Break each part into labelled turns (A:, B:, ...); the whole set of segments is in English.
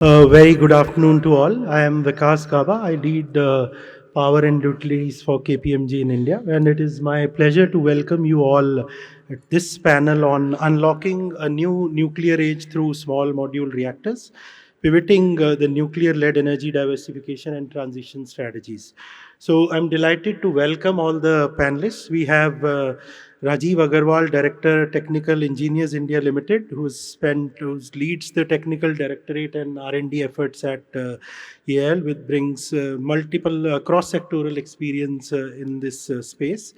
A: Very good afternoon to all. I am Vikas Gaba. I lead power and utilities for KPMG in India, and it is my pleasure to welcome you all at this panel on unlocking a new nuclear age through small module reactors, pivoting the nuclear-led energy diversification and transition strategies. So I'm delighted to welcome all the panelists. We have Rajiv Agarwal, Director, Technical Engineers India Limited, who leads the technical directorate and R&D efforts at AL, which brings multiple cross-sectoral experience in this space.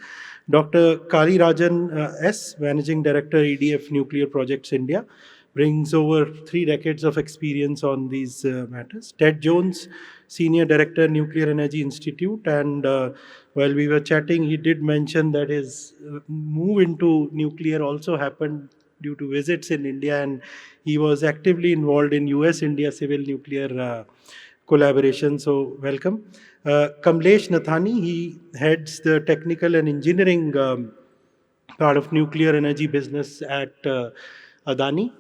A: Dr. Kali Rajan S, Managing Director, EDF Nuclear Projects India, brings over 3 decades of experience on these matters. Ted Jones, Senior Director, Nuclear Energy Institute, and while we were chatting, he did mention that his move into nuclear also happened due to visits in India, and he was actively involved in US-India civil nuclear collaboration. So, welcome. Kamlesh Nathani, he heads the technical and engineering part of nuclear energy business at Adani,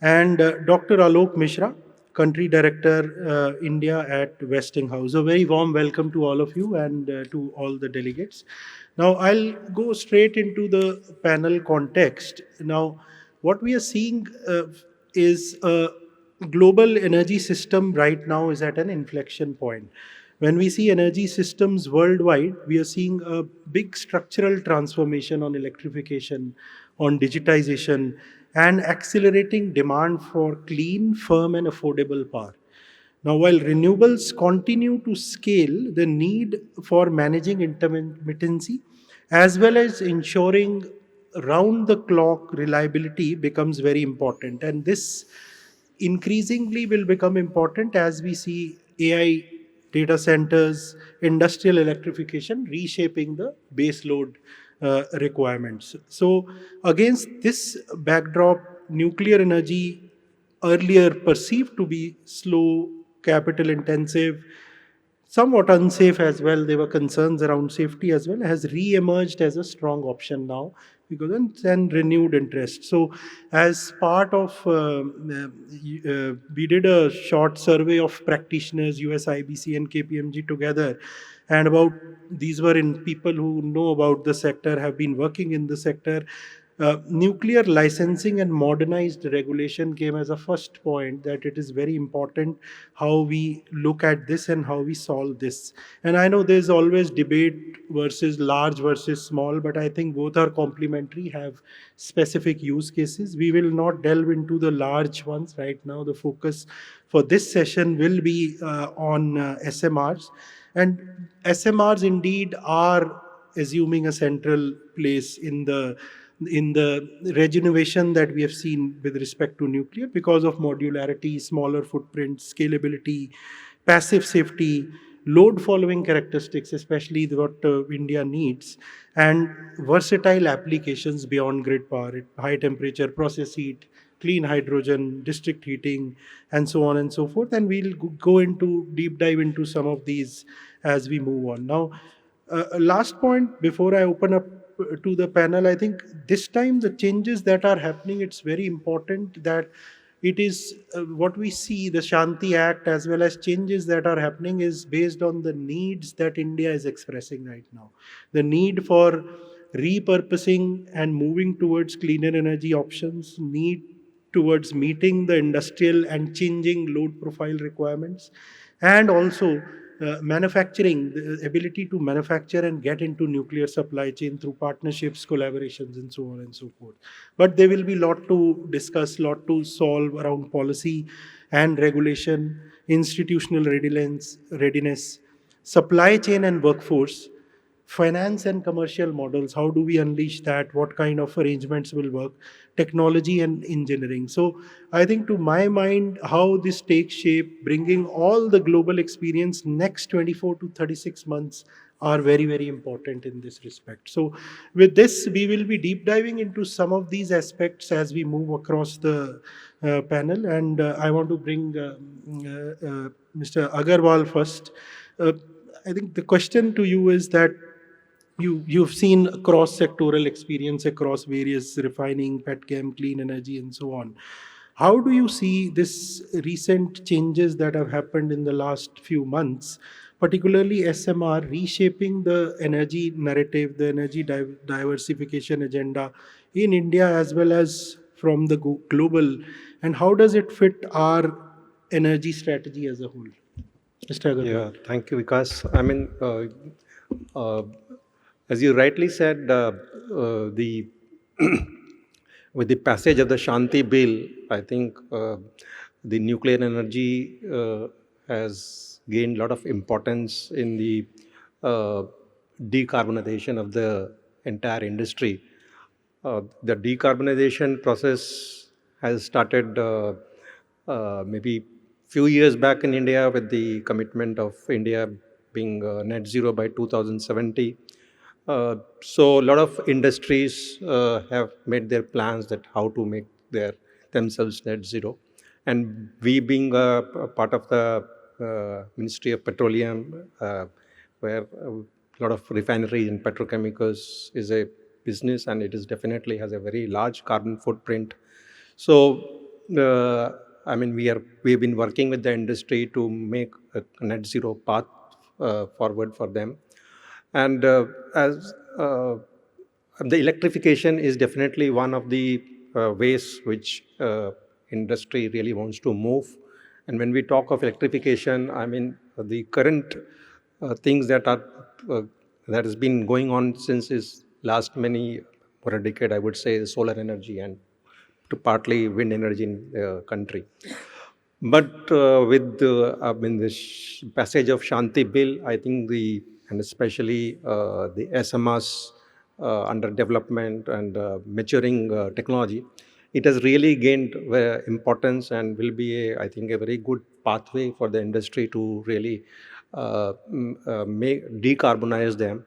A: and Dr. Alok Mishra, Country Director, India at Westinghouse. A very warm welcome to all of you and to all the delegates. Now, I'll go straight into the panel context. Now, what we are seeing is a global energy system right now is at an inflection point. When we see energy systems worldwide, we are seeing a big structural transformation on electrification, on digitization, and accelerating demand for clean, firm, and affordable power. Now, while renewables continue to scale, the need for managing intermittency as well as ensuring round the clock reliability becomes very important. And this increasingly will become important as we see AI data centers, industrial electrification reshaping the baseload requirements. So, against this backdrop, nuclear energy, earlier perceived to be slow, capital intensive, somewhat unsafe as well, there were concerns around safety as well, has re-emerged as a strong option now because and renewed interest. So as part of we did a short survey of practitioners, USIBC and KPMG together, and about these were in people who know about the sector, have been working in the sector. Nuclear licensing and modernized regulation came as a first point, that it is very important how we look at this and how we solve this. And I know there's always debate versus large versus small, but I think both are complementary, have specific use cases. We will not delve into the large ones right now. The focus for this session will be on SMRs. And SMRs indeed are assuming a central place in the regeneration that we have seen with respect to nuclear because of modularity, smaller footprint, scalability, passive safety, load following characteristics, especially what India needs, and versatile applications beyond grid power, high temperature, process heat, clean hydrogen, district heating, and so on and so forth. And we'll go into deep dive into some of these as we move on. Now, last point before I open up to the panel, I think this time the changes that are happening, it's very important that it is what we see, the Shanti Act as well as changes that are happening is based on the needs that India is expressing right now. The need for repurposing and moving towards cleaner energy options, need towards meeting the industrial and changing load profile requirements, and also manufacturing, the ability to manufacture and get into nuclear supply chain through partnerships, collaborations, and so on and so forth. But there will be a lot to discuss, lot to solve around policy and regulation, institutional readiness, supply chain and workforce, finance and commercial models. How do we unleash that? What kind of arrangements will work? Technology and engineering. So I think, to my mind, how this takes shape, bringing all the global experience next 24 to 36 months are very, very important in this respect. So with this, we will be deep diving into some of these aspects as we move across the panel. And I want to bring Mr. Agarwal first. Uh, I think the question to you is that you've seen cross sectoral experience across various refining, petchem, clean energy, and so on. How do you see this recent changes that have happened in the last few months, particularly SMR reshaping the energy narrative, the energy diversification agenda in India as well as from the global, and how does it fit our energy strategy as a whole? Mr. Agarwal.
B: Yeah, thank you, Vikas. I mean, uh, as you rightly said, the with the passage of the Shanti Bill, I think the nuclear energy has gained a lot of importance in the uh, decarbonization of the entire industry. The decarbonization process has started maybe few years back in India with the commitment of India being net zero by 2070. So a lot of industries have made their plans that how to make their themselves net zero, and we being a part of the Ministry of Petroleum, where a lot of refinery and petrochemicals is a business, and it is definitely has a very large carbon footprint. So, I mean, we've been working with the industry to make a net zero path forward for them, and as the electrification is definitely one of the ways which industry really wants to move. And when we talk of electrification, I mean the current things that are that has been going on since is last many for a decade, I would say, solar energy and to partly wind energy in the country. But with I mean, the passage of Shanti Bill, I think and especially the SMRs under development and maturing technology, it has really gained importance and will be, I think, a very good pathway for the industry to really decarbonize them,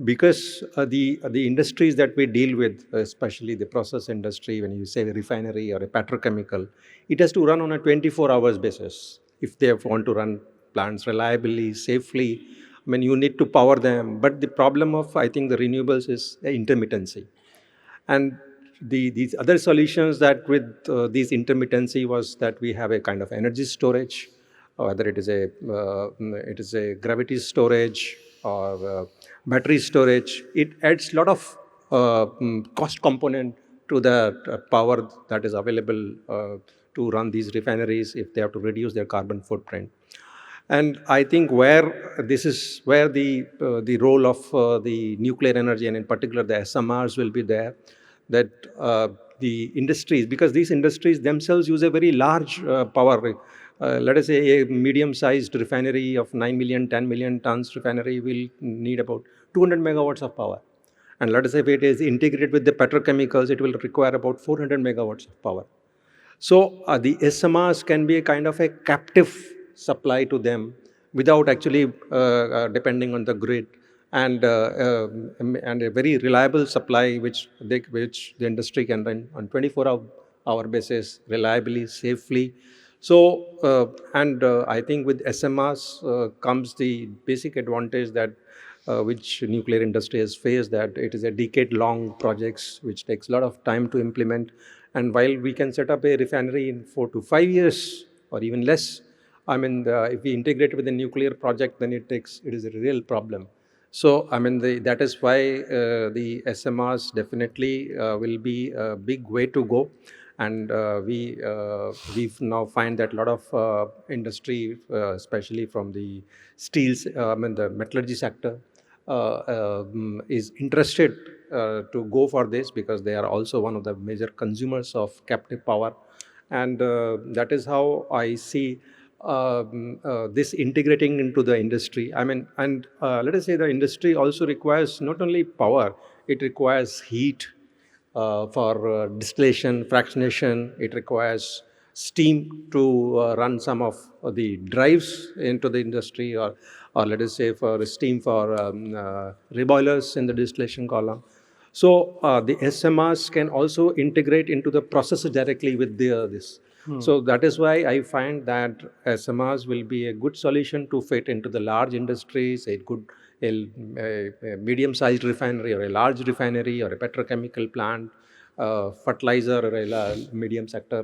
B: because the industries that we deal with, especially the process industry, when you say a refinery or a petrochemical, it has to run on a 24 hours basis if they want to run plants reliably, safely. I mean, you need to power them, but the problem of, I think, the renewables is intermittency. And these other solutions that with these intermittency was that we have a kind of energy storage, whether it is a gravity storage or battery storage. It adds a lot of cost component to the power that is available to run these refineries if they have to reduce their carbon footprint. And I think where this is where the role of the nuclear energy, and in particular the SMRs, will be there. That the industries, because these industries themselves use a very large power. Let us say a medium-sized refinery of 9 million, 10 million tons refinery will need about 200 megawatts of power. And let us say if it is integrated with the petrochemicals, it will require about 400 megawatts of power. So the SMRs can be a kind of a captive supply to them without actually depending on the grid, and and a very reliable supply which the industry can run on 24-hour basis reliably, safely. So and I think with SMRs comes the basic advantage that which nuclear industry has faced, that it is a decade-long projects which takes a lot of time to implement. And while we can set up a refinery in 4 to 5 years or even less, I mean, if we integrate with a nuclear project, then it is a real problem. So, I mean, that is why the SMRs definitely will be a big way to go. And we've now find that a lot of industry, especially from the steels, I mean, the metallurgy sector, is interested to go for this, because they are also one of the major consumers of captive power. And that is how I see this integrating into the industry. I mean, and let us say the industry also requires not only power, it requires heat for distillation, fractionation. It requires steam to run some of the drives into the industry, or let us say for steam for reboilers in the distillation column. So the SMRs can also integrate into the processes directly with this. So that is why I find that SMRs will be a good solution to fit into the large industries, a medium-sized refinery or a large refinery or a petrochemical plant, fertilizer or medium sector,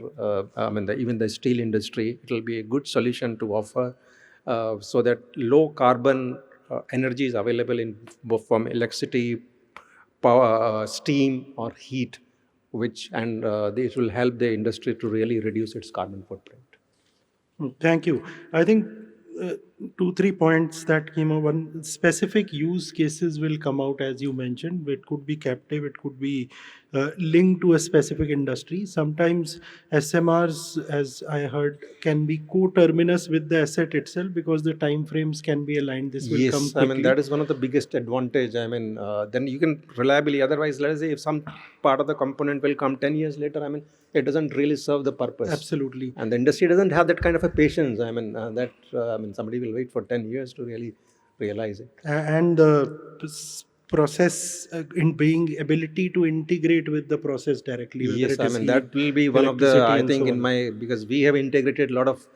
B: even the steel industry, it will be a good solution to offer so that low carbon energy is available in from electricity, power, steam or heat, which and this will help the industry to really reduce its carbon footprint.
A: Thank you. I think uh, two, 3 points that came up. One, specific use cases will come out as you mentioned. It could be captive, it could be linked to a specific industry. Sometimes SMRs, as I heard, can be co-terminus with the asset itself because the time frames can be aligned. This will come
B: Yes, I mean
A: quickly.
B: that is one of the biggest advantage. I mean, then you can reliably. Otherwise, let us say if some part of the component will come 10 years later, I mean, it doesn't really serve the purpose,
A: Absolutely.
B: and the industry doesn't have that kind of a patience. I mean, I mean, somebody will wait for 10 years to really realize it.
A: And the process in being ability to integrate with the process directly, whether
B: Yes,
A: it
B: I
A: is
B: mean
A: heat,
B: that will be one of the,
A: electricity,
B: I
A: and
B: think
A: so
B: in
A: on.
B: my, because we have integrated a lot of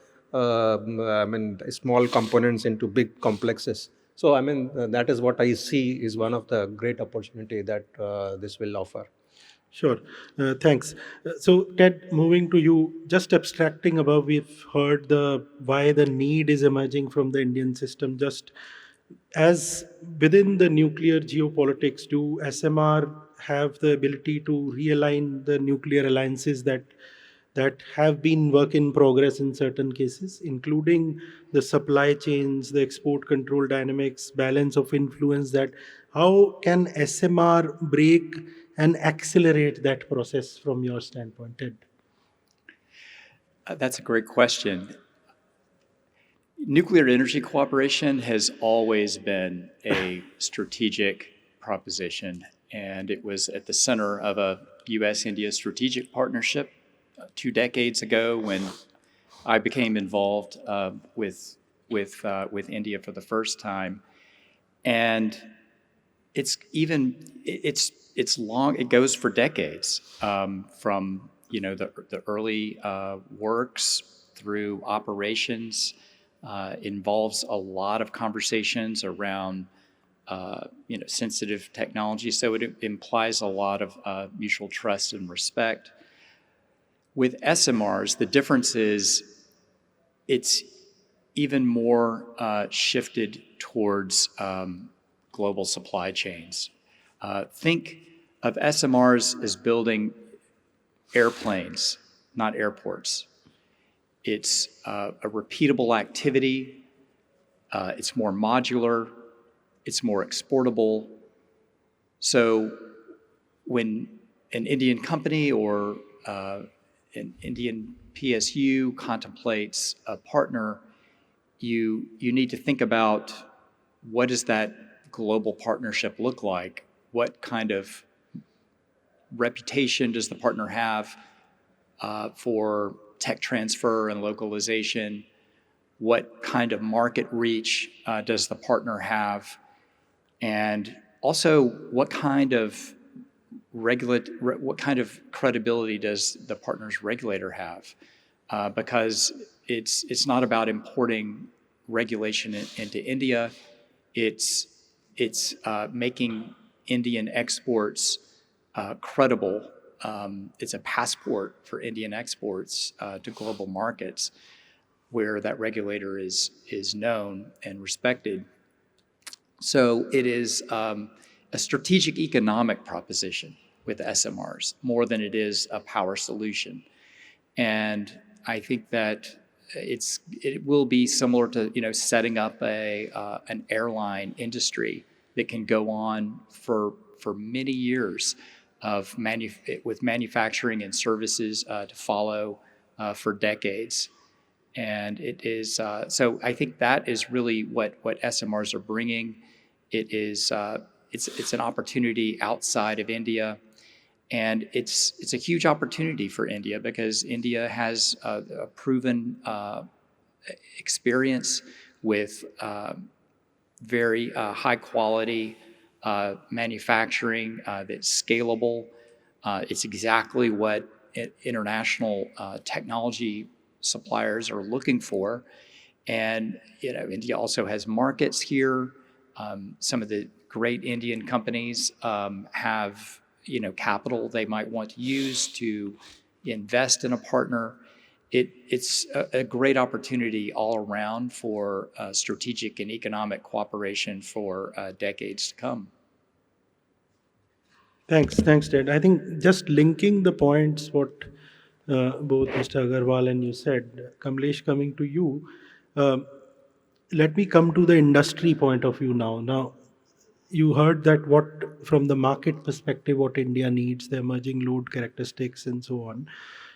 B: small components into big complexes. So I mean that is what I see is one of the great opportunity that this will offer.
A: Sure. Thanks. So, Ted, moving to you, just abstracting above, we've heard the why the need is emerging from the Indian system. Just as within the nuclear geopolitics, do SMR have the ability to realign the nuclear alliances that have been work in progress in certain cases, including the supply chains, the export control dynamics, balance of influence? That how can SMR break and accelerate that process from your standpoint, Ted?
C: That's a great question. Nuclear energy cooperation has always been a strategic proposition, and it was at the center of a US India strategic partnership 2 decades ago when I became involved with India for the first time. And it's long. It goes for decades, from the early works through operations. Involves a lot of conversations around sensitive technology. So it implies a lot of mutual trust and respect. With SMRs, the difference is it's even more shifted towards global supply chains. Think of SMRs as building airplanes, not airports. It's a repeatable activity. It's more modular. It's more exportable. So when an Indian company or an Indian PSU contemplates a partner, you need to think about what does that global partnership look like? What kind of reputation does the partner have for tech transfer and localization? What kind of market reach does the partner have? And also, what kind of credibility does the partner's regulator have? Because it's not about importing regulation into India. It's making Indian exports credible. It's a passport for Indian exports to global markets where that regulator is known and respected. So it is a strategic economic proposition with SMRs more than it is a power solution. And I think that it will be similar to setting up an airline industry that can go on for many years with manufacturing and services to follow for decades. And it is so I think that is really what SMRs are bringing. It's an opportunity outside of India. And it's a huge opportunity for India because India has a proven experience with very high quality manufacturing that's scalable. It's exactly what international technology suppliers are looking for. And India also has markets here. Some of the great Indian companies have capital they might want to use to invest in a partner. It's a great opportunity all around for strategic and economic cooperation for decades to come.
A: Thanks, Ted. I think just linking the points what both Mr. Agarwal and you said, Kamlesh, coming to you, um, let me come to the industry point of view now. Now, you heard that what from the market perspective what India needs, the emerging load characteristics and so on.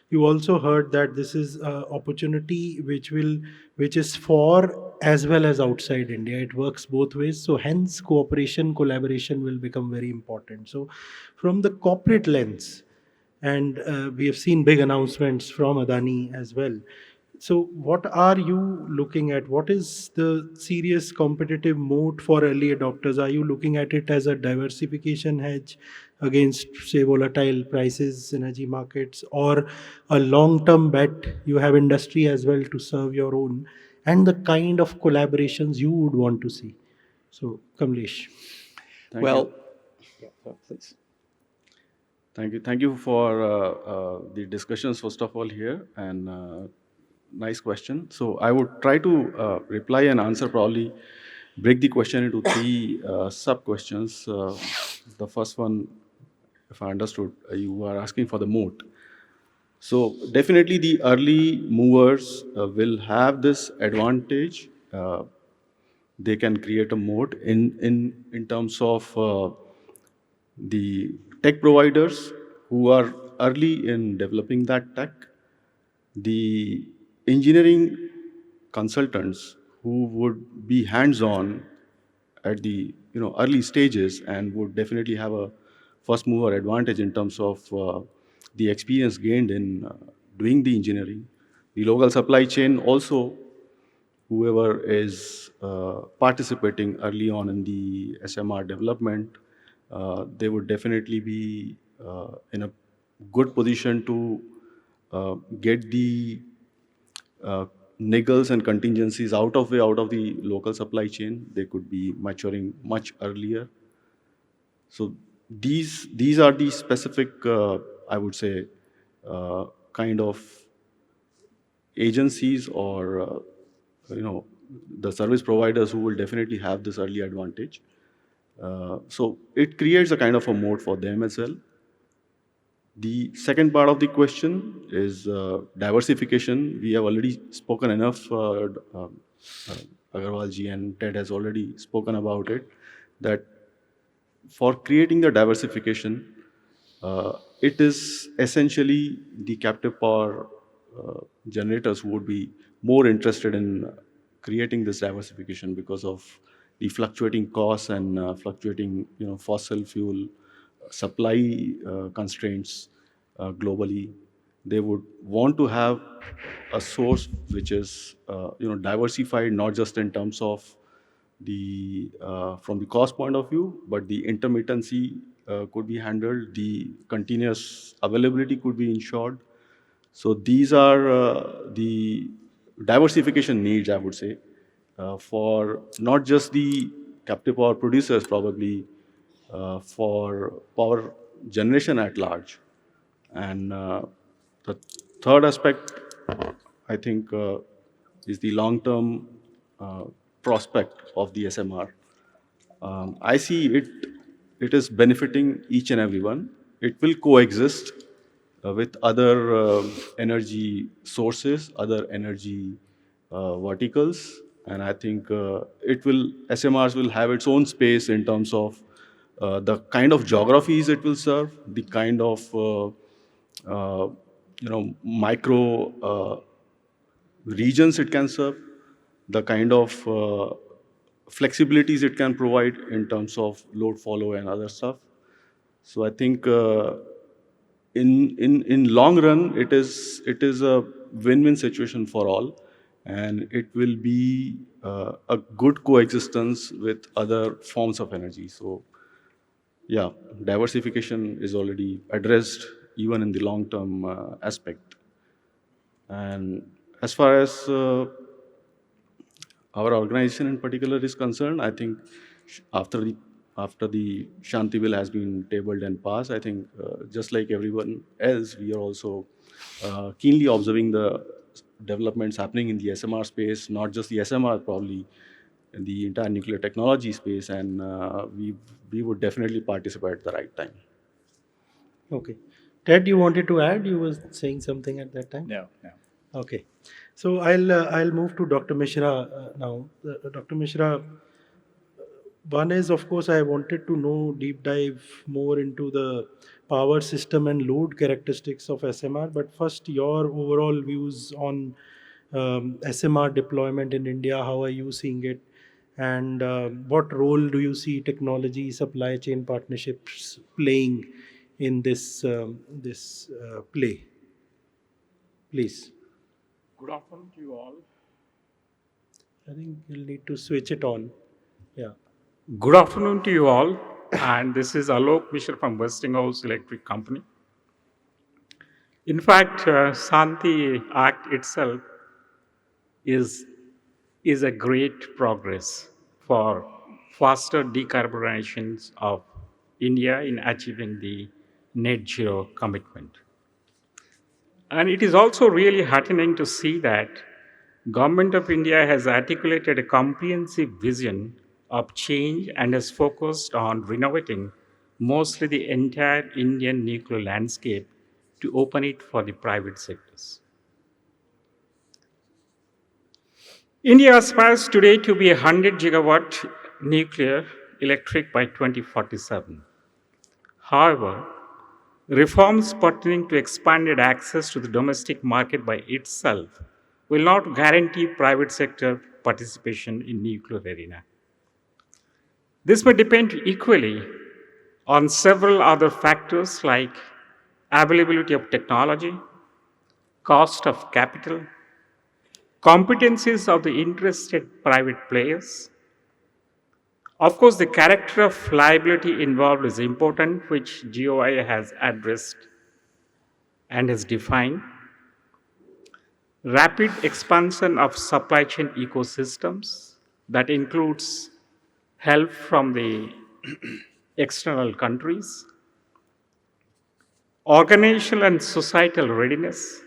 A: You also heard that this is a opportunity which is for as well as outside India. It works both ways. So hence cooperation, collaboration will become very important. So from the corporate lens, and we have seen big announcements from Adani as well. So, what are you looking at? What is the serious competitive moat for early adopters? Are you looking at it as a diversification hedge against, say, volatile prices, energy markets, or a long term bet? You have industry as well to serve your own, and the kind of collaborations you would want to see. So, Kamlesh.
D: Thank
C: Well,
D: you.
C: please.
D: Thank you for the discussions, first of all, here, and nice question. So I would try to reply and answer, probably break the question into three sub-questions. The first one, if I understood, you are asking for the moat. So definitely the early movers will have this advantage. They can create a moat in terms of the tech providers who are early in developing that tech, the engineering consultants who would be hands-on at the early stages and would definitely have a first mover advantage in terms of the experience gained in doing the engineering. The local supply chain also, whoever is participating early on in the SMR development, they would definitely be in a good position to get the uh, niggles and contingencies out of the local supply chain. They could be maturing much earlier. So these are the specific, I would say, kind of agencies or the service providers who will definitely have this early advantage. So it creates a kind of a moat for them as well. The second part of the question is diversification. We have already spoken enough. Agarwal ji and Ted has already spoken about it. That for creating the diversification, it is essentially the captive power generators who would be more interested in creating this diversification because of the fluctuating costs and fluctuating fossil fuel supply constraints globally. They would want to have a source which is diversified, not just in terms of the from the cost point of view, but the intermittency could be handled, the continuous availability could be ensured. So these are the diversification needs, I would say, for not just the captive power producers, probably for power generation at large. And the third aspect, I think, is the long-term uh, prospect of the SMR. I see it is benefiting each and everyone. It will coexist with other energy sources, other energy verticals, and I think SMRs will have its own space in terms of the kind of geographies it will serve, the kind of uh, micro regions it can serve, the kind of flexibilities it can provide in terms of load follow and other stuff. So I think in long run, it is a win-win situation for all, and it will be a good coexistence with other forms of energy. So yeah, diversification is already addressed even in the long-term aspect. And as far as our organization in particular is concerned, I think after the after the Shanti bill has been tabled and passed, I think just like everyone else, we are also keenly observing the developments happening in the SMR space, not just the SMR, probably in the entire nuclear technology space, and we would definitely participate at the right time.
A: Okay. Ted, you wanted to add? You were saying something at that time?
C: No, no.
A: Okay. So I'll move to Dr. Mishra now. Dr. Mishra, one is, of course, I wanted to know deep dive more into the power system and load characteristics of SMR. But first, your overall views on SMR deployment in India. How are you seeing it? And what role do you see technology supply chain partnerships playing in this play? Please.
E: Good afternoon to you all.
A: I think you'll need to switch it on. Yeah.
E: Good afternoon to you all. And this is Alok Mishra from Westinghouse Electric Company. In fact, Santi Act itself is, is a great progress for faster decarbonization of India in achieving the net zero commitment. And it is also really heartening to see that Government of India has articulated a comprehensive vision of change and has focused on renovating mostly the entire Indian nuclear landscape to open it for the private sectors. India aspires today to be a 100 gigawatt nuclear electric by 2047. However, reforms pertaining to expanded access to the domestic market by itself will not guarantee private sector participation in nuclear arena. This may depend equally on several other factors like availability of technology, cost of capital, competencies of the interested private players. Of course, the character of liability involved is important, which GOI has addressed and has defined. Rapid expansion of supply chain ecosystems that includes help from the external countries, organizational and societal readiness,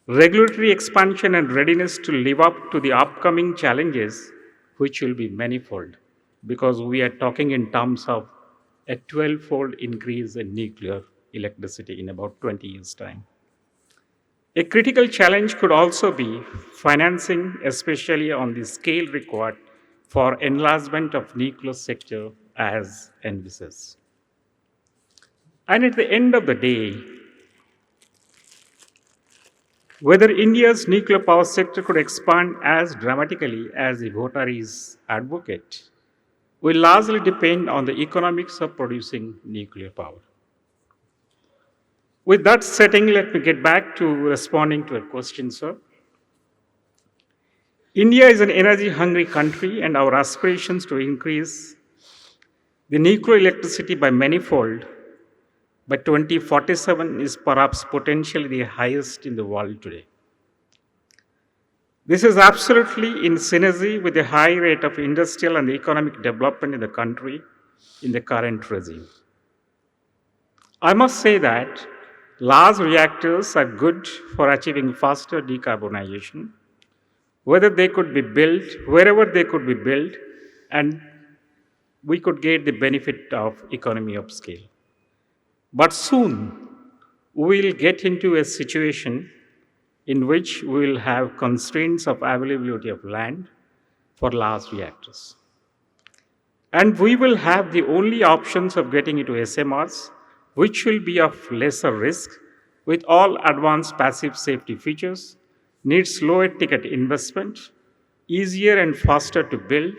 E: regulatory expansion and readiness to live up to the upcoming challenges, which will be manifold, because we are talking in terms of a 12-fold increase in nuclear electricity in about 20 years' time. A critical challenge could also be financing, especially on the scale required for enlargement of nuclear sector as envisaged. And at the end of the day, whether India's nuclear power sector could expand as dramatically as the votaries advocate will largely depend on the economics of producing nuclear power. With that setting, let me get back to responding to a question, sir. India is an energy hungry country, and our aspirations to increase the nuclear electricity by manifold by 2047 is perhaps potentially the highest in the world today. This is absolutely in synergy with the high rate of industrial and economic development in the country in the current regime. I must say that large reactors are good for achieving faster decarbonization, whether they could be built, wherever they could be built, and we could get the benefit of economy of scale. But soon, we will get into a situation in which we will have constraints of availability of land for large reactors. And we will have the only options of getting into SMRs, which will be of lesser risk with all advanced passive safety features, needs lower ticket investment, easier and faster to build,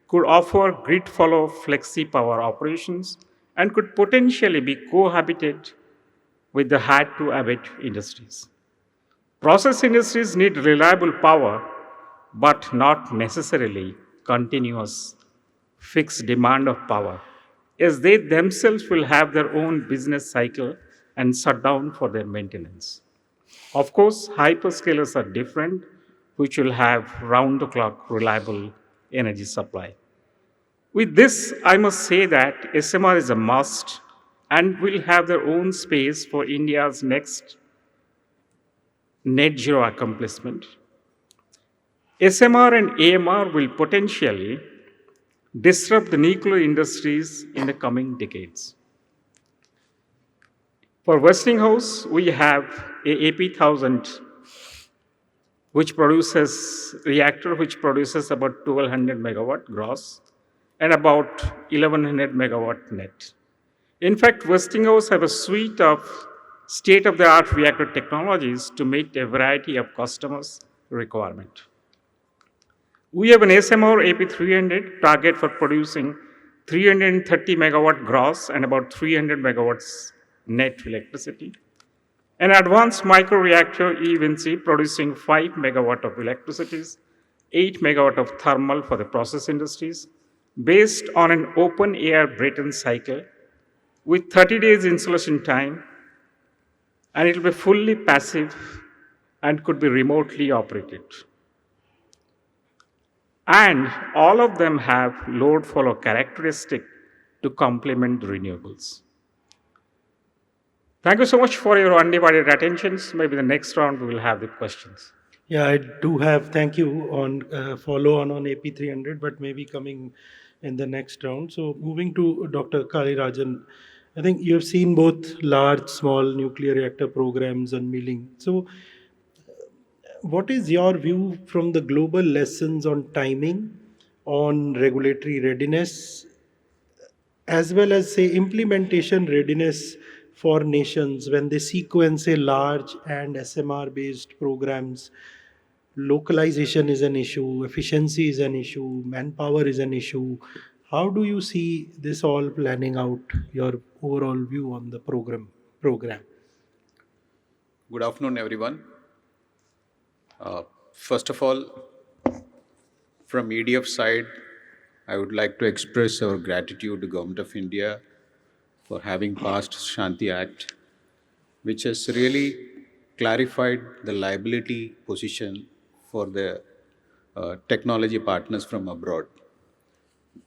E: could offer grid follow flexi power operations, and could potentially be cohabited with the hard to abate industries. Process industries need reliable power, but not necessarily continuous fixed demand of power, as they themselves will have their own business cycle and shut down for their maintenance. Of course, hyperscalers are different, which will have round the clock reliable energy supply. With this, I must say that SMR is a must and will have their own space for India's next net zero accomplishment. SMR and AMR will potentially disrupt the nuclear industries in the coming decades. For Westinghouse, we have a AP1000 which produces about 1200 megawatt gross and about 1100 megawatt net. In fact, Westinghouse have a suite of state-of-the-art reactor technologies to meet a variety of customers' requirement. We have an SMR AP300 target for producing 330 megawatt gross and about 300 megawatts net electricity. An advanced microreactor EVNC producing 5 megawatt of electricity, 8 megawatt of thermal for the process industries, based on an open air Brayton cycle with 30 days installation time, and it will be fully passive and could be remotely operated. And all of them have load follow characteristic to complement the renewables. Thank you so much for your undivided attentions. Maybe the next round we will have the questions.
A: Yeah, I do have, thank you, on follow on AP300, but maybe coming in the next round. So moving to Dr. Kali Rajan, I think you have seen both large, small nuclear reactor programs unveiling. So what is your view from the global lessons on timing, on regulatory readiness, as well as say implementation readiness for nations when they sequence a large and SMR based programs? Localization is an issue, efficiency is an issue, manpower is an issue. How do you see this all planning out? Your overall view on the program.
F: Good afternoon, everyone. First of all, from EDF side, I would like to express our gratitude to Government of India for having passed Shanti Act, which has really clarified the liability position for the technology partners from abroad.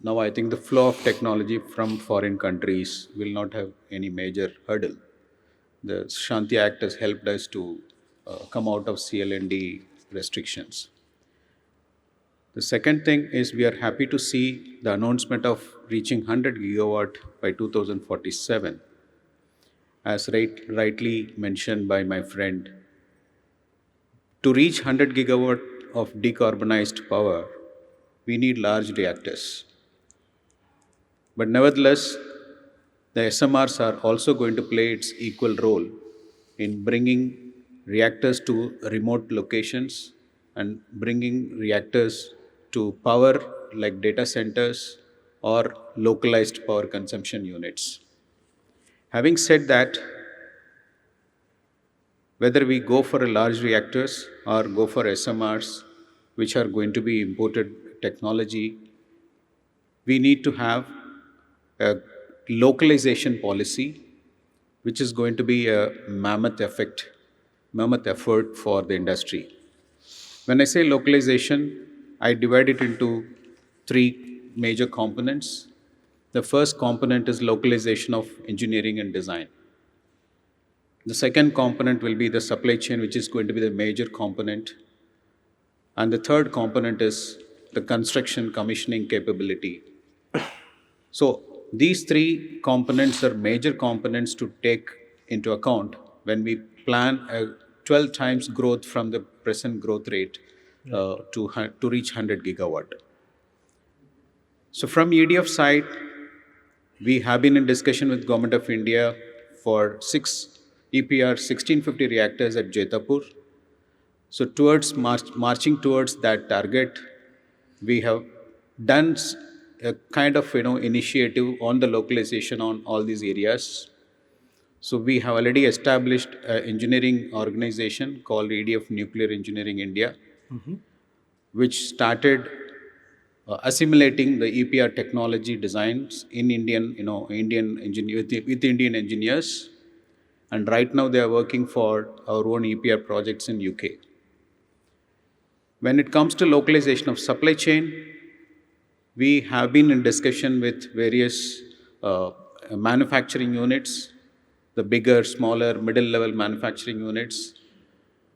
F: Now I think the flow of technology from foreign countries will not have any major hurdle. The Shanti Act has helped us to come out of CLND restrictions. The second thing is we are happy to see the announcement of reaching 100 gigawatt by 2047. As rightly mentioned by my friend, to reach 100 gigawatt of decarbonized power, we need large reactors. But nevertheless, the SMRs are also going to play its equal role in bringing reactors to remote locations and bringing reactors to power like data centers or localized power consumption units. Having said that, whether we go for a large reactors or go for SMRs, which are going to be imported technology, we need to have a localization policy, which is going to be a mammoth effort for the industry. When I say localization, I divide it into three major components. The first component is localization of engineering and design. The second component will be the supply chain, which is going to be the major component. And the third component is the construction commissioning capability. So these three components are major components to take into account when we plan a 12 times growth from the present growth rate to reach 100 gigawatt. So from EDF side, we have been in discussion with Government of India for 6 EPR 1650 reactors at Jetapur. So towards marching towards that target, we have done a kind of initiative on the localization on all these areas. So we have already established an engineering organization called EDF Nuclear Engineering India, which started assimilating the EPR technology designs in with Indian engineers, and right now they are working for our own EPR projects in UK. When it comes to localization of supply chain, We have been in discussion with various manufacturing units, the bigger, smaller, middle level manufacturing units.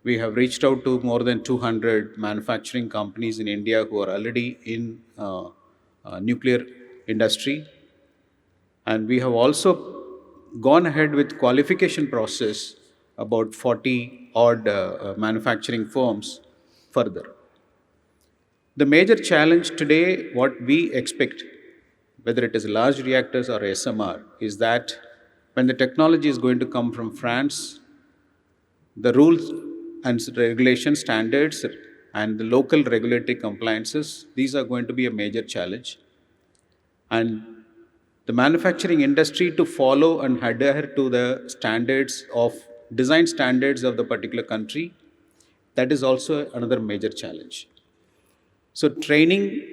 F: We have reached out to more than 200 manufacturing companies in India who are already in nuclear industry. And we have also gone ahead with qualification process about 40 odd manufacturing firms further. The major challenge today, what we expect, whether it is large reactors or SMR, is that when the technology is going to come from France, the rules and regulation standards and the local regulatory compliances, these are going to be a major challenge. And the manufacturing industry to follow and adhere to the standards of design standards of the particular country, that is also another major challenge. So training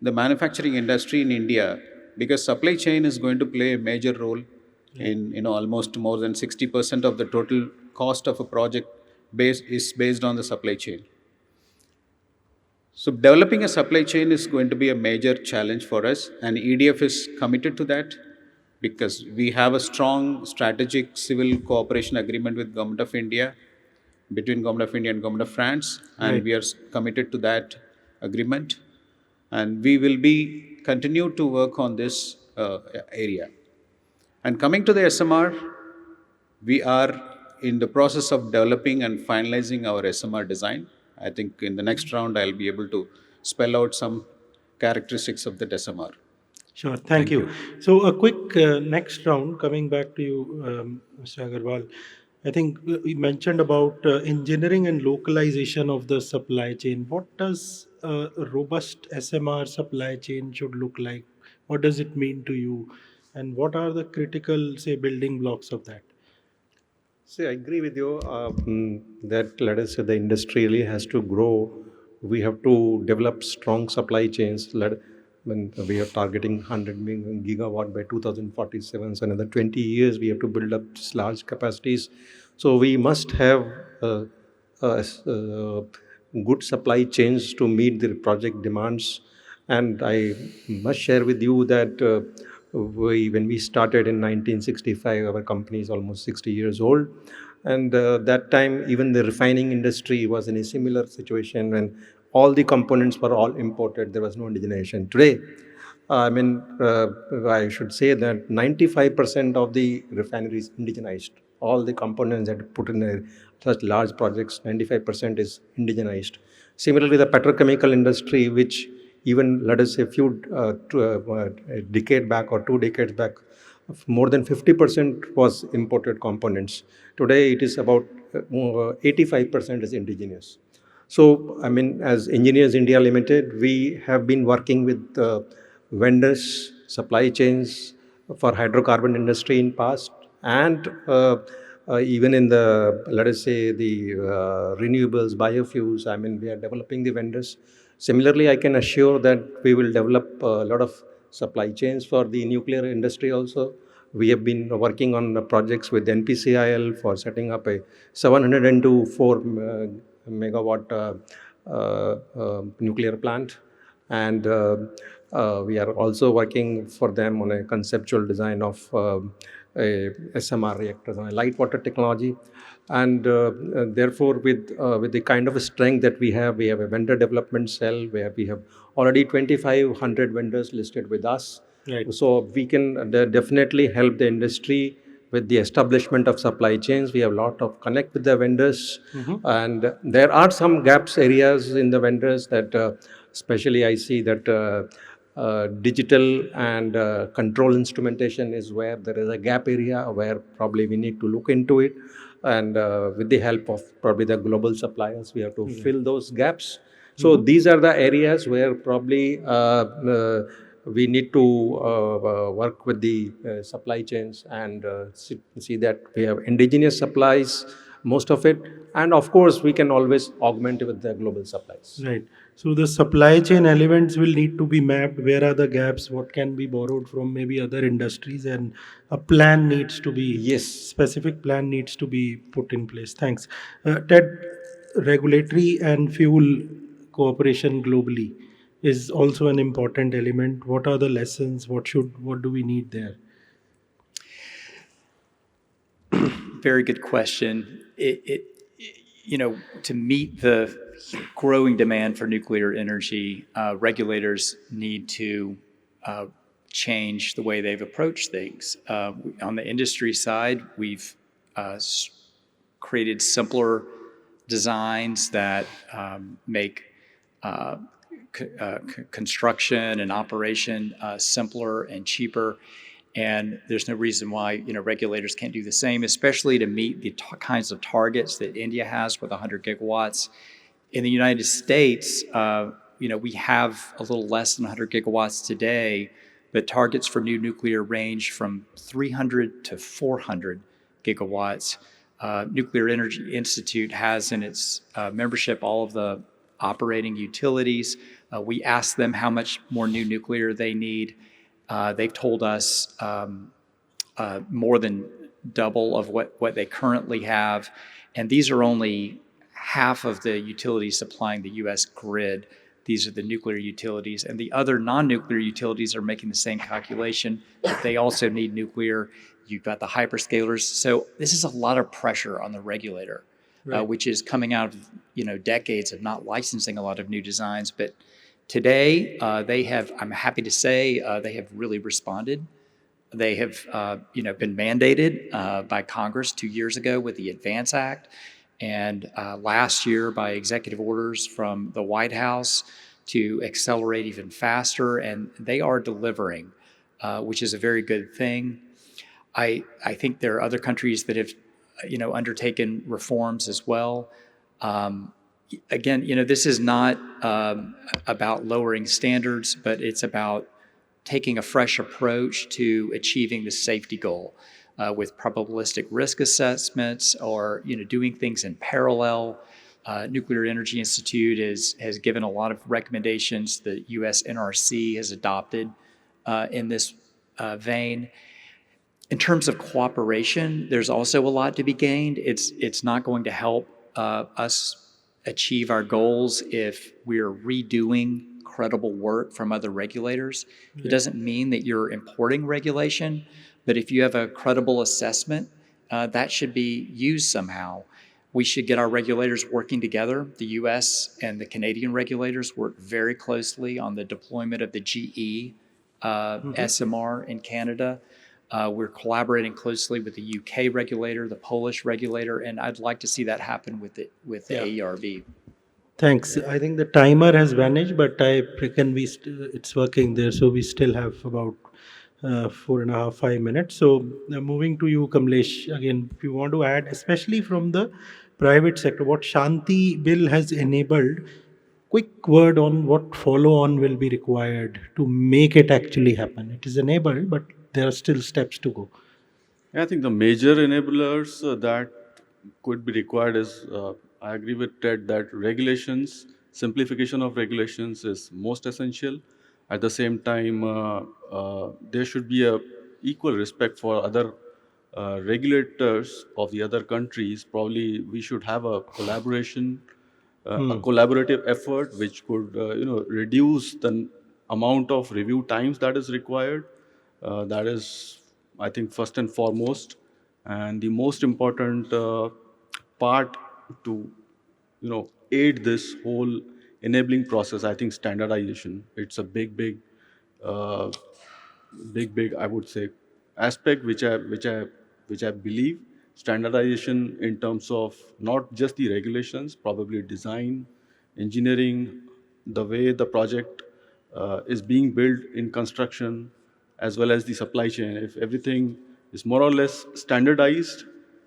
F: the manufacturing industry in India, because supply chain is going to play a major role in almost more than 60% of the total cost of a project is based on the supply chain. So developing a supply chain is going to be a major challenge for us, and EDF is committed to that because we have a strong strategic civil cooperation agreement with Government of India, between Government of India and Government of France, and
A: Right.
F: we are committed to that agreement, and we will be continue to work on this area. And coming to the SMR, we are in the process of developing and finalizing our SMR design. I think in the next round, I'll be able to spell out some characteristics of that SMR.
A: Sure. Thank
F: Thank
A: you.
F: you.
A: So a quick next round, coming back to you, Mr. Agarwal. I think we mentioned about engineering and localization of the supply chain. What does a robust SMR supply chain should look like? What does it mean to you? And what are the critical, say, building blocks of that?
B: See, I agree with you that let us say the industry really has to grow. We have to develop strong supply chains. When we are targeting 100 gigawatt by 2047, so another 20 years we have to build up large capacities. So we must have good supply chains to meet the project demands. And I must share with you that when we started in 1965, our company is almost 60 years old. And that time, even the refining industry was in a similar situation when all the components were all imported. There was no indigenization. Today, I should say that 95% of the refineries indigenized. All the components that are put in such large projects, 95% is indigenized. Similarly, the petrochemical industry, which even let us say a decade back or 2 decades back, more than 50% was imported components. Today, it is about 85% is indigenous. So, as Engineers India Limited, we have been working with vendors, supply chains for hydrocarbon industry in past, and even in the, let us say, the renewables, biofuels. We are developing the vendors. Similarly, I can assure that we will develop a lot of supply chains for the nuclear industry also. We have been working on projects with NPCIL for setting up a 702 4 megawatt nuclear plant, and we are also working for them on a conceptual design of a SMR reactors on a light water technology. And therefore, with the kind of strength that we have a vendor development cell where we have already 2,500 vendors listed with us.
A: Right.
B: So we can definitely help the industry with the establishment of supply chains. We have a lot of connect with the vendors, and there are some gaps areas in the vendors that, especially I see that digital and control instrumentation is where there is a gap area where probably we need to look into it, and with the help of probably the global suppliers, we have to fill those gaps. So these are the areas where probably we need to work with the supply chains and see that we have indigenous supplies, most of it, and of course we can always augment with the global supplies.
A: Right. So the supply chain elements will need to be mapped. Where are the gaps? What can be borrowed from maybe other industries? And a plan needs to be,
B: Yes.
A: specific plan needs to be put in place. Thanks. Ted, regulatory and fuel cooperation globally. is also an important element. What are the lessons? What do we need there?
C: Very good question. To meet the growing demand for nuclear energy, regulators need to change the way they've approached things. On the industry side, we've created simpler designs that make construction and operation simpler and cheaper. And there's no reason why regulators can't do the same, especially to meet the kinds of targets that India has with 100 gigawatts. In the United States, we have a little less than 100 gigawatts today, but targets for new nuclear range from 300 to 400 gigawatts. Nuclear Energy Institute has in its membership all of the operating utilities. We ask them how much more new nuclear they need. They've told us more than double of what they currently have. And these are only half of the utilities supplying the US grid. These are the nuclear utilities. And the other non-nuclear utilities are making the same calculation, but they also need nuclear. You've got the hyperscalers. So this is a lot of pressure on the regulator, which is coming out of decades of not licensing a lot of new designs. But today, I'm happy to say, they have really responded. They have, been mandated by Congress 2 years ago with the ADVANCE Act, and last year by executive orders from the White House to accelerate even faster, and they are delivering, which is a very good thing. I think there are other countries that have, undertaken reforms as well. Again, this is not about lowering standards, but it's about taking a fresh approach to achieving the safety goal with probabilistic risk assessments or doing things in parallel. Nuclear Energy Institute has given a lot of recommendations that US NRC has adopted in this vein. In terms of cooperation, there's also a lot to be gained. It's not going to help us achieve our goals if we're redoing credible work from other regulators. It doesn't mean that you're importing regulation, but if you have a credible assessment, that should be used somehow. We should get our regulators working together. The US and the Canadian regulators work very closely on the deployment of the GE SMR in Canada. We're collaborating closely with the UK regulator, the Polish regulator, and I'd like to see that happen with the AERB.
A: Thanks. I think the timer has vanished, but I reckon it's working there, so we still have about 4.5, 5 minutes. So moving to you, Kamlesh, again, if you want to add, especially from the private sector, what Shanti Bill has enabled, quick word on what follow-on will be required to make it actually happen. It is enabled, but there are still steps to go.
D: I think the major enablers that could be required is, I agree with Ted that regulations, simplification of regulations is most essential. At the same time, there should be a equal respect for other regulators of the other countries. Probably we should have a collaboration, a collaborative effort which could reduce the amount of review times that is required. That is, I think, first and foremost, and the most important part to aid this whole enabling process. I think standardization. It's a big I would say aspect which I believe standardization in terms of not just the regulations, probably design, engineering, the way the project is being built in construction, as well as the supply chain. If everything is more or less standardized,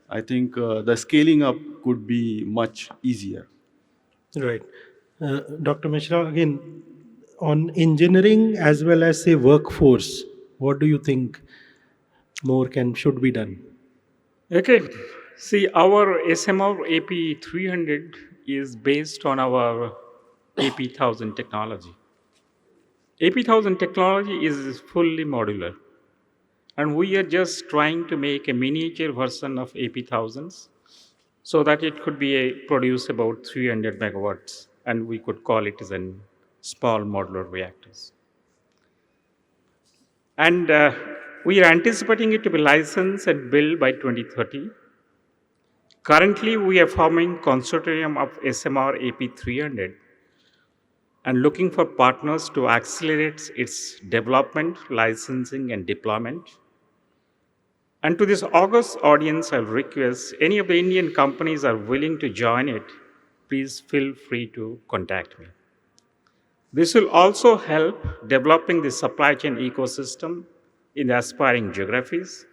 D: I think the scaling up could be much easier.
A: Right. Dr. Mishra, again, on engineering as well as say workforce, what do you think more should be done?
E: Okay. See, our SMR AP 300 is based on our AP 1000 technology. AP 1000 technology is fully modular. And we are just trying to make a miniature version of AP 1000s so that it could produce about 300 megawatts, and we could call it as a small modular reactors. And we are anticipating it to be licensed and built by 2030. Currently, we are forming consortium of SMR AP300 and looking for partners to accelerate its development, licensing, and deployment. And to this August audience, I'll request any of the Indian companies are willing to join it, please feel free to contact me. This will also help developing the supply chain ecosystem in the aspiring geographies.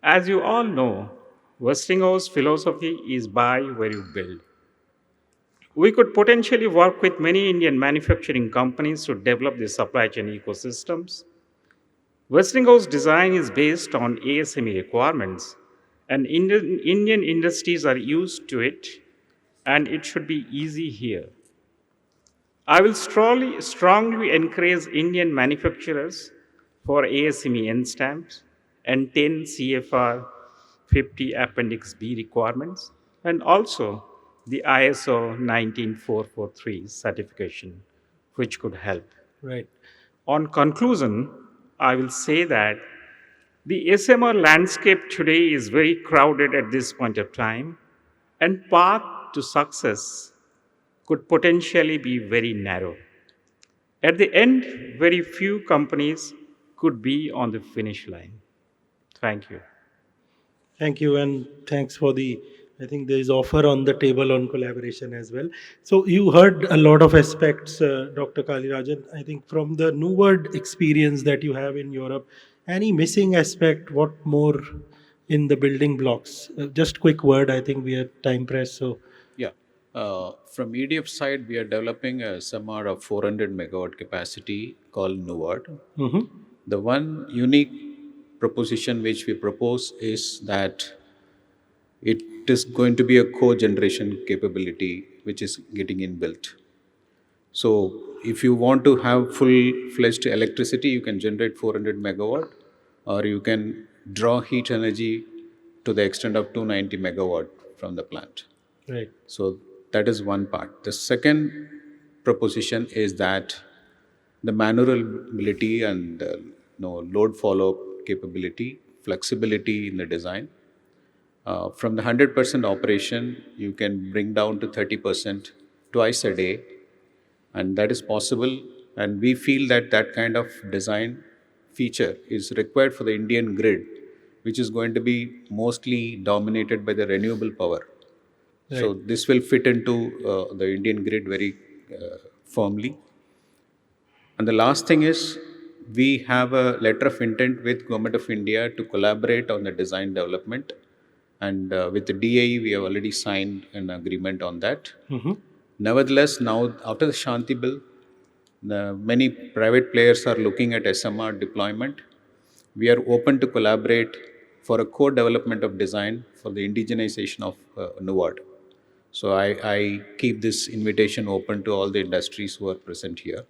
E: As you all know, Westinghouse's philosophy is buy where you build. We could potentially work with many Indian manufacturing companies to develop the supply chain ecosystems. Westinghouse design is based on ASME requirements, and Indian industries are used to it, and it should be easy here. I will strongly encourage Indian manufacturers for ASME N stamps and 10 CFR 50 Appendix B requirements, and also the ISO 19443 certification, which could help.
A: Right.
E: On conclusion, I will say that the SMR landscape today is very crowded at this point of time, and path to success could potentially be very narrow. At the end, very few companies could be on the finish line. Thank you.
A: Thank you, and thanks for the. I think there is offer on the table on collaboration as well. So you heard a lot of aspects, Dr. Kalirajan. I think from the new word experience that you have in Europe, any missing aspect? What more in the building blocks? Just quick word. I think we are time pressed. So
F: Yeah. From EDF side, we are developing a SMR of 400 megawatt capacity called Nuward.
A: mhm.
F: The one unique proposition which we propose is that it is going to be a co-generation capability which is getting inbuilt. So if you want to have full-fledged electricity, you can generate 400 megawatt, or you can draw heat energy to the extent of 290 megawatt from the plant.
A: Right.
F: So that is one part. The second proposition is that the maneuverability and load follow-up capability, flexibility in the design. From the 100% operation, you can bring down to 30% twice a day, and that is possible. And we feel that that kind of design feature is required for the Indian grid, which is going to be mostly dominated by the renewable power. So
A: Right.
F: this will fit into the Indian grid very firmly. And the last thing is, we have a letter of intent with Government of India to collaborate on the design development. And with the DAE, we have already signed an agreement on that.
A: Mm-hmm.
F: Nevertheless, now after the Shanti Bill, many private players are looking at SMR deployment. We are open to collaborate for a co-development of design for the indigenization of Nuward. So I keep this invitation open to all the industries who are present here.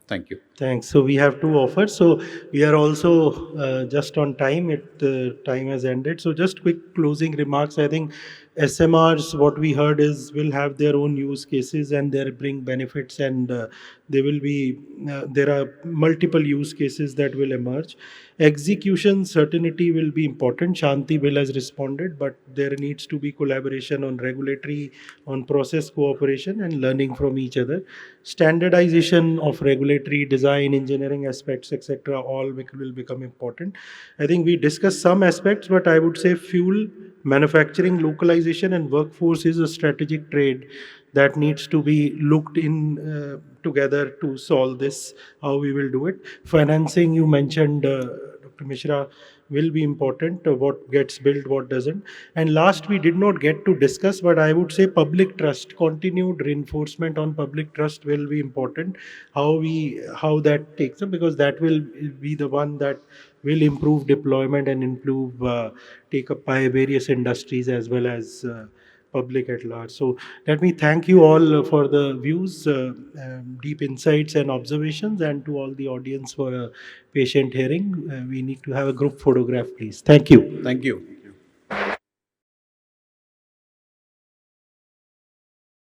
F: Thank you.
A: Thanks. So we have two offers. So we are also just on time. The time has ended. So just quick closing remarks. I think SMRs, what we heard is, will have their own use cases and they bring benefits, and there are multiple use cases that will emerge. Execution certainty will be important. Shanti Bill has responded, but there needs to be collaboration on regulatory, on process cooperation, and learning from each other. Standardization of regulatory design, engineering aspects, etc., all will become important. I think we discussed some aspects, but I would say fuel, manufacturing, localization, and workforce is a strategic trade that needs to be looked in together to solve this, how we will do it. Financing, you mentioned, Dr. Mishra, will be important. What gets built, what doesn't. And last, we did not get to discuss, but I would say public trust, continued reinforcement on public trust will be important. How that takes up, because that will be the one that will improve deployment and improve take up by various industries as well as public at large. So let me thank you all for the views, deep insights and observations, and to all the audience for a patient hearing. We need to have a group photograph, please. Thank you.
F: Thank you.